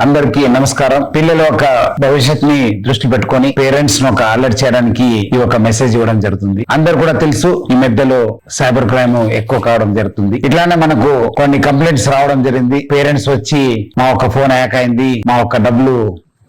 అందరికీ నమస్కారం. పిల్లల ఒక భవిష్యత్తుని దృష్టి పెట్టుకొని పేరెంట్స్ ను ఒక అలర్ట్ చేయడానికి ఈ ఒక మెసేజ్ ఇవ్వడం జరుగుతుంది. అందరు కూడా తెలుసు, ఈ మధ్యలో సైబర్ క్రైమ్ ఎక్కువ కావడం జరుగుతుంది. ఇట్లానే మనకు కొన్ని కంప్లైంట్స్ రావడం జరిగింది. పేరెంట్స్ వచ్చి మా ఒక ఫోన్ హ్యాక్ అయింది, మా ఒక డబ్బులు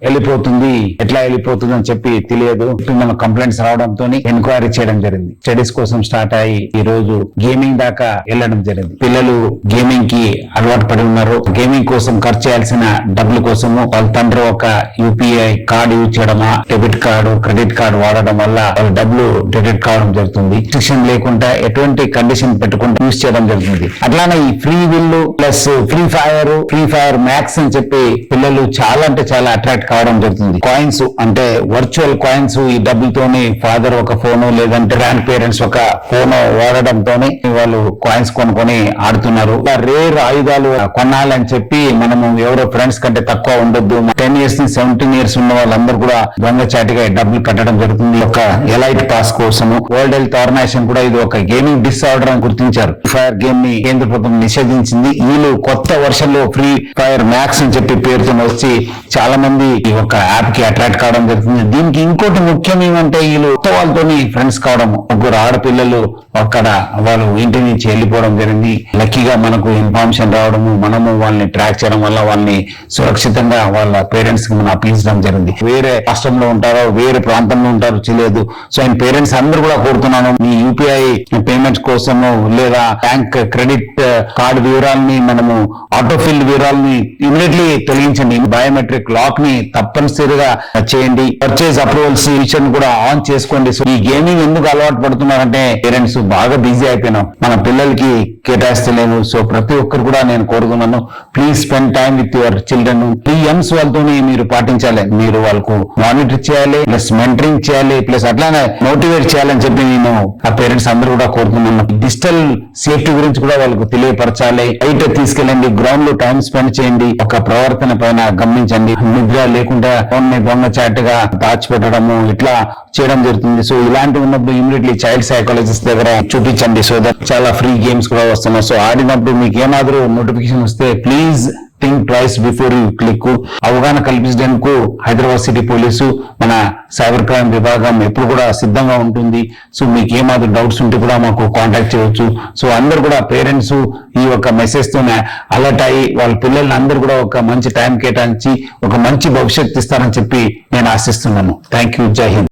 వెళ్ళిపోతుంది, ఎట్లా వెళ్ళిపోతుంది అని చెప్పి తెలియదు. మన కంప్లైంట్స్ రావడంతో ఎంక్వైరీ చేయడం జరిగింది. స్టడీస్ కోసం స్టార్ట్ అయ్యి ఈ రోజు గేమింగ్ దాకా వెళ్ళడం జరిగింది. పిల్లలు గేమింగ్ కి అలవాటు పడి ఉన్నారు. గేమింగ్ కోసం ఖర్చు చేయాల్సిన డబ్బుల కోసము వాళ్ళ తండ్రి ఒక యూపీఐ కార్డు యూజ్ చేయడమా, డెబిట్ కార్డు, క్రెడిట్ కార్డు వాడడం వల్ల వాళ్ళ డబ్బులు డెబిట్ కావడం జరుగుతుంది. రిస్ట్రిక్షన్ లేకుండా ఎటువంటి కండిషన్ పెట్టుకుంటూ యూజ్ చేయడం జరుగుతుంది. అట్లానే ఈ free will plus free fire max అని చెప్పి పిల్లలు చాలా అంటే చాలా అట్రాక్ట్ కావడం జరుగుతుంది. కాయిన్స్ అంటే వర్చువల్ కాయిన్స్, ఈ డబ్బులతోని ఫాదర్ ఒక ఫోను లేదంటే గ్రాండ్ పేరెంట్స్ ఒక ఫోను వాడడంతోనే వాళ్ళు కాయిన్స్ కొనుక్కొని ఆడుతున్నారు. రేర్ ఆయుధాలు కొనాలని చెప్పి మనము ఎవరో ఫ్రెండ్స్ కంటే తక్కువ ఉండొద్దు, 10 years నుంచి 17 years ఉన్న వాళ్ళందరూ కూడా దొంగచాటిగా డబ్బులు కట్టడం జరుగుతుంది. ఒక ఎలైట్ పాస్ కోసము వరల్డ్ హెల్త్ ఆర్గనైజేషన్ కూడా ఇది ఒక గేమింగ్ డిసార్డర్ అని గుర్తించారు. ఫైర్ గేమ్ ని కేంద్ర ప్రభుత్వం నిషేధించింది. వీళ్ళు కొత్త వర్షన్ లో ఫ్రీ ఫైర్ మ్యాక్స్ అని చెప్పి పేరుతో వచ్చి చాలా మంది ఈ ఒక యాప్ కి అట్రాక్ట్ కావడం జరుగుతుంది. దీనికి ఇంకోటి ముఖ్యం ఏమంటే వీళ్ళు కొత్త వాళ్ళతో ఫ్రెండ్స్ కావడం. ముగ్గురు ఆడపిల్లలు అక్కడ వాళ్ళు ఇంటి నుంచి వెళ్ళిపోవడం జరిగింది. లక్కీగా మనకు ఇన్ఫర్మేషన్ రావడము, మనము వాళ్ళని ట్రాక్ చేయడం వల్ల వాళ్ళని సురక్షితంగా వాళ్ళ పేరెంట్స్ కి మనం అప్పగించడం జరిగింది. వేరే రాష్ట్రంలో ఉంటారో వేరే ప్రాంతంలో ఉంటారో తెలియదు. సో ఆయన పేరెంట్స్ అందరూ కూడా కోరుతున్నాను, మీ యూపీఐ పేమెంట్స్ కోసము లేదా బ్యాంక్ క్రెడిట్ కార్డు వివరాలని మనము ఆటోఫిల్ వివరాలని ఇమీడియట్లీ తొలగించండి. బయోమెట్రిక్ లాక్ ని తప్పనిసరిగా చేయండి. పర్చేజ్ అప్రూవల్స్ విషయాన్ని కూడా ఆన్ చేసుకోండి. సో ఈ గేమింగ్ ఎందుకు అలవాటు పడుతున్నారంటే పేరెంట్స్ బాగా బిజీ అయిపోయినాం, మన పిల్లలకి కేటాయిస్తలేను. సో ప్రతి ఒక్కరు కూడా నేను కోరుతున్నాను, please spend time with your children. 3 M's వాళ్ళతోనే మీరు పాటించాలి. మీరు వాళ్ళకు మానిటర్ చేయాలి, ప్లస్ మెంటరింగ్ చేయాలి, ప్లస్ అట్లానే మోటివేట్ చేయాలని చెప్పి నేను ఆ పేరెంట్స్ అందరూ కూడా కోరుతున్నాను. డిజిటల్ సేఫ్టీ గురించి కూడా వాళ్ళకు తెలియపరచాలి. బయట తీసుకెళ్ళండి, గ్రౌండ్ లో టైం స్పెండ్ చేయండి. ఒక ప్రవర్తన పైన గమనించండి. నిద్ర లేకుండా ఫోన్ ని దొంగచాటుగా దాచిపెట్టడము ఇట్లా చేయడం జరుగుతుంది. సో ఇలాంటి ఉన్నప్పుడు ఇమీడియట్లీ చైల్డ్ సైకాలజిస్ట్ దగ్గర చూపించండి. సో దట్ చాలా ఫ్రీ గేమ్స్ కూడా వస్తున్నాయి. సో ఆడినప్పుడు మీకు ఏమాత్రం నోటిఫికేషన్ వస్తే please think twice before you click. అవగాహన కల్పించడానికి హైదరాబాద్ సిటీ పోలీసు మన సైబర్ క్రైమ్ విభాగం ఎప్పుడు కూడా సిద్ధంగా ఉంటుంది. సో మీకు ఏమాత్రం డౌట్స్ ఉంటే కూడా మాకు కాంటాక్ట్ చేయవచ్చు. సో అందరు కూడా పేరెంట్స్ ఈ ఒక మెసేజ్ తోనే అలర్ట్ అయ్యి వాళ్ళ పిల్లల్ని అందరూ కూడా ఒక మంచి టైం కేటాయించి ఒక మంచి భవిష్యత్తు ఇస్తారని చెప్పి నేను ఆశిస్తున్నాను. Thank you. జై హింద్.